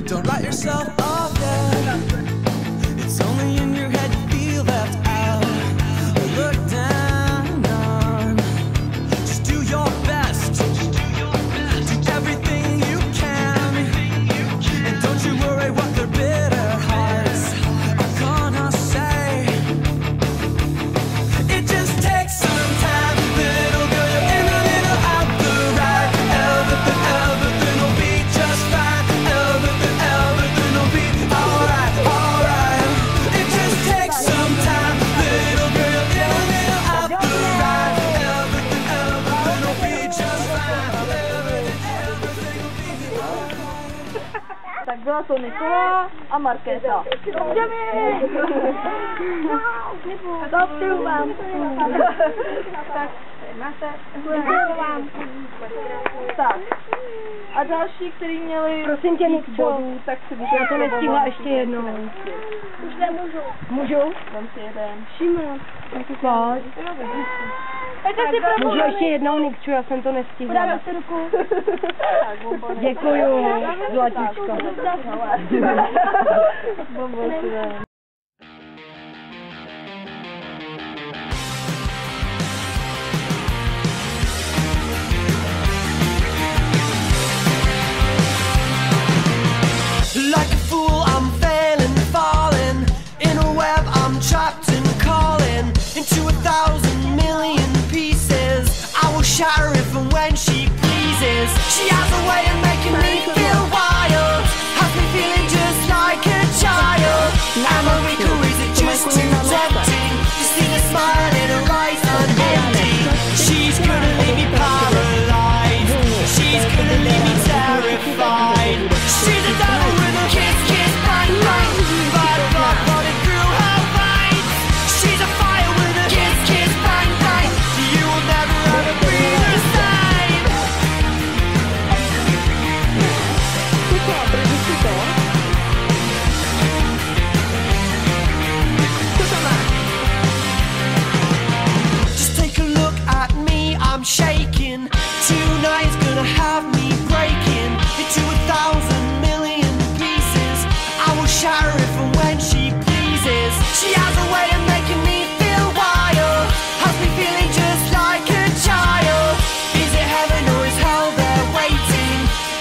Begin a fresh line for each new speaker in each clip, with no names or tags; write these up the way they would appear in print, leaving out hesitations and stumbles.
Don't write yourself off yet. It's only in your head you feel left out or looked down on. Just do your best. Do everything you can. And don't you worry what their bitter hearts are gonna say. It just takes some time, little girl. You're in a little out the right. Everything will be just fine. Everything will be alright, alright. It just takes some time, little girl. You're in a little out the right. Everything will be just fine. Everything will be alright.
Tak byla to Nikola a Markéta. Dobře vám. Tak, máte. Tak. A další, který měli
Prosím tě,
víc bodů, tak si
já to nestihla ještě jednou.
Už nemůžu.
Můžu?
Dám si jeden.
Šimon. Pojď. Můžu ještě jednou, Nikču, já jsem to nestihla.
Dáme si ruku.
Děkuju, zlatíčko.
Like a fool, I'm failing, falling in a web. I'm trapped and calling into 1,000 million pieces. I will shatter if and when she pleases. She has a way of making me feel wild, has me feeling just like a child. Am I weak or is it just too tempting to see the smile in her eyes unempty? She's gonna leave me paralyzed. She's gonna leave me terrified. She's a devil with a kiss, kiss, bang, bang. Bad blood running through her veins. She's a fire with a kiss, kiss, bang, bang. You will never ever be the same. Just take a look at me, I'm shaking. Tonight's gonna have me breaking into 1,000 million pieces. I will shatter if and when she pleases. She has a way of making me feel wild, has me feeling just like a child. Is it heaven or is hell there waiting?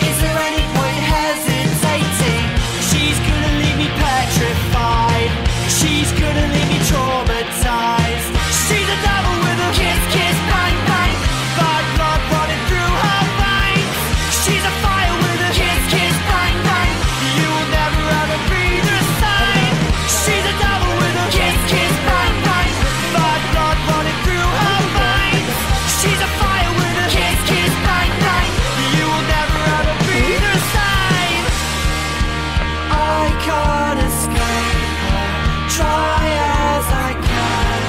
Is there any point hesitating? She's gonna leave me petrified. She's gonna leave me traumatized. She's a devil with a kiss, kiss, bang, bang. Bad blood running through her veins. She's a fire with a kiss, kiss, bang, bang. You will never ever be the same. She's a devil with a kiss, kiss, bang, bang. Bad blood running through her veins. She's a fire with a kiss, kiss, bang, bang. You will never ever be the same. I can't escape her, try as I can.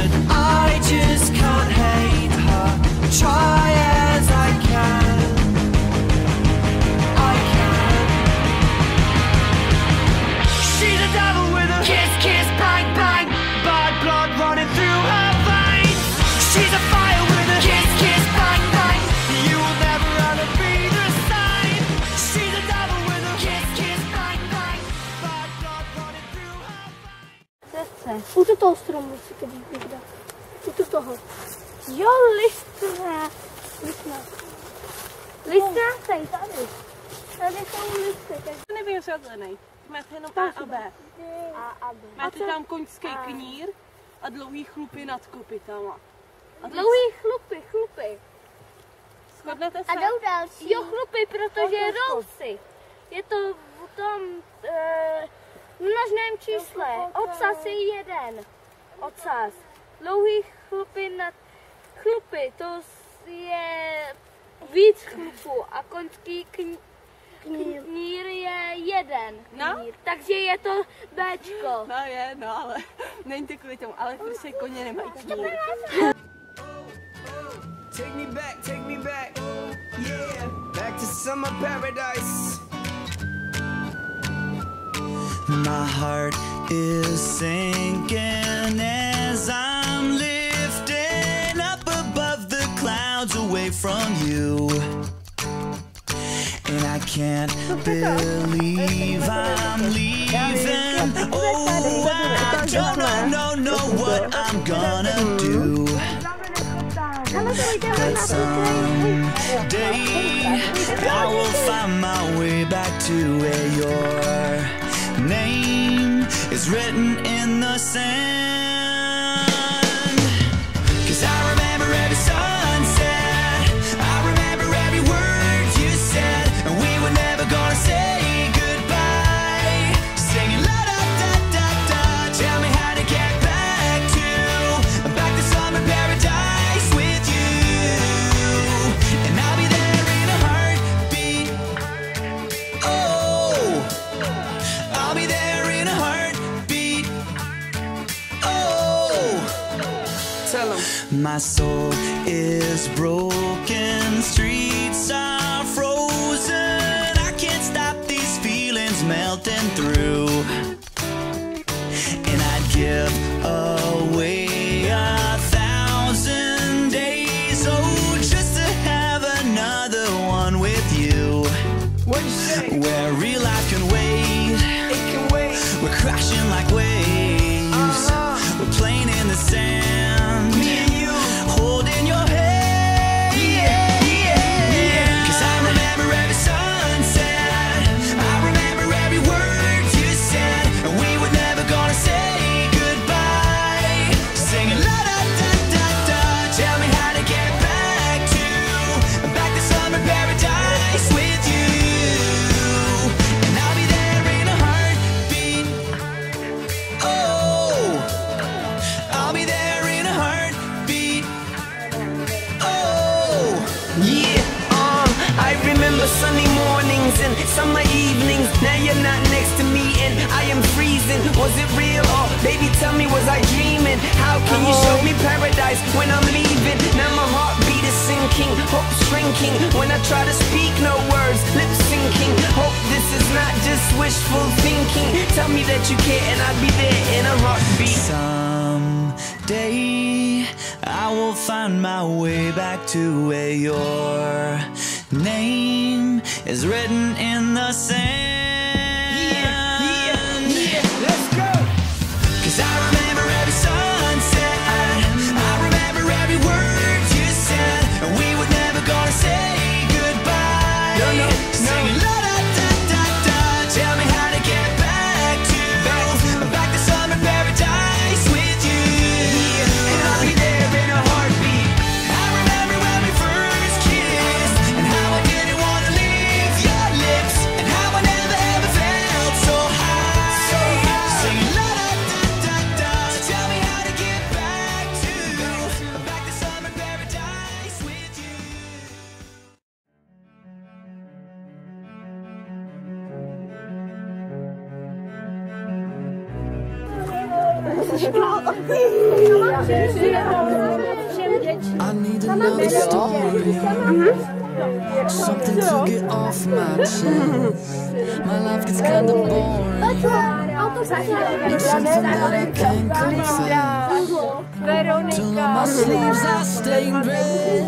And I just can't hate her, try as I can. I can. She's a devil with a kiss, kiss, bang, bang. Bad blood running through her veins. She's a fire with a kiss, kiss, bang, bang. You will never ever be the same. She's a devil with a kiss, kiss, bang, bang. Bad blood running through her veins.
U toho stromu si to vyjde. U toho. Jo, listna. Listna jsem tady. Tady jsou listy.
Nevím, jestli je zelený. Máte jenom A a B. Máte tam koňský knír a dlouhý chlupy nad kopytama.
Dlouhý chlupy.
Shodnete se?
A jdou další. Jo, chlupy, protože rousy. Je to v tom množném čísle. Ocas je jeden. Ocas. Dlouhý chlupy nad chlupy, to je víc chlupů a koňský knír je jeden.
No?
Takže je to Bčko.
No je, no ale není to kvůli tomu, ale prostě koně nemají knír.
Take me back, yeah, back to summer paradise. My heart is sinking as I'm lifting up above the clouds.
miles away from you. And I can't believe I'm leaving. Oh, I don't know what I'm gonna do. But someday I will find my way back to where your name is written in the sand. 'Cause I remember every sunset, I remember every word you said, and we were never gonna say goodbye. Singing la da da da da, tell me how to get back to summer paradise with you. And I'll be there in a heartbeat. Oh, I'll be there in a heartbeat. Oh, tell 'em. My soul is broken, streets are frozen. I can't stop these feelings melting through. And I'd give away 1,000 days, oh, just to have another one with you.
What'd you say?
Where real life can wait,
It can wait.
we're crashing like waves. We're playing in the sand,
Me and you.
holding your hand.
Yeah.
'Cause I remember every sunset, I remember every word you said, and we were never gonna say goodbye. Singing la da da da da, tell me how to get back to summer paradise with you. And I'll be there in a heartbeat. Oh, I'll be there in a heartbeat. Oh,
Yeah, I remember sunny mornings and summer evenings. Now you're not next to me and I am freezing. Was it real or baby tell me was I dreaming? How can you show me paradise when I'm leaving? Now my heartbeat is sinking, hope shrinking. When I try to speak, no words, lip syncing. Hope this is not just wishful thinking. Tell me that you care and I'll be there in a heartbeat.
someday I will find my way back to where your name is written in the sand.
Yeah, let's go.
'Cause I remember every sunset, I remember every word you said, and we were never gonna say goodbye.
No.
Singing la da da da da, tell me how to get back to summer paradise with you.
And I'll be there in a heartbeat.
I remember when we first kissed, and how I didn't want to leave your lips, and how I never ever felt so high. Singing la da da da da, so tell me how to get back to summer paradise with you.
I need another story, something to get off my chest. My life gets kinda boring, need something that I can confess. Till on my sleeves I stained red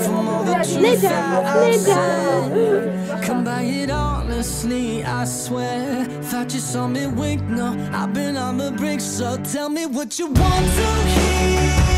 from all the truth that I said. Come by it honestly, I swear. Thought you saw me wink, no, I've been on the brink. So tell me what you want to hear.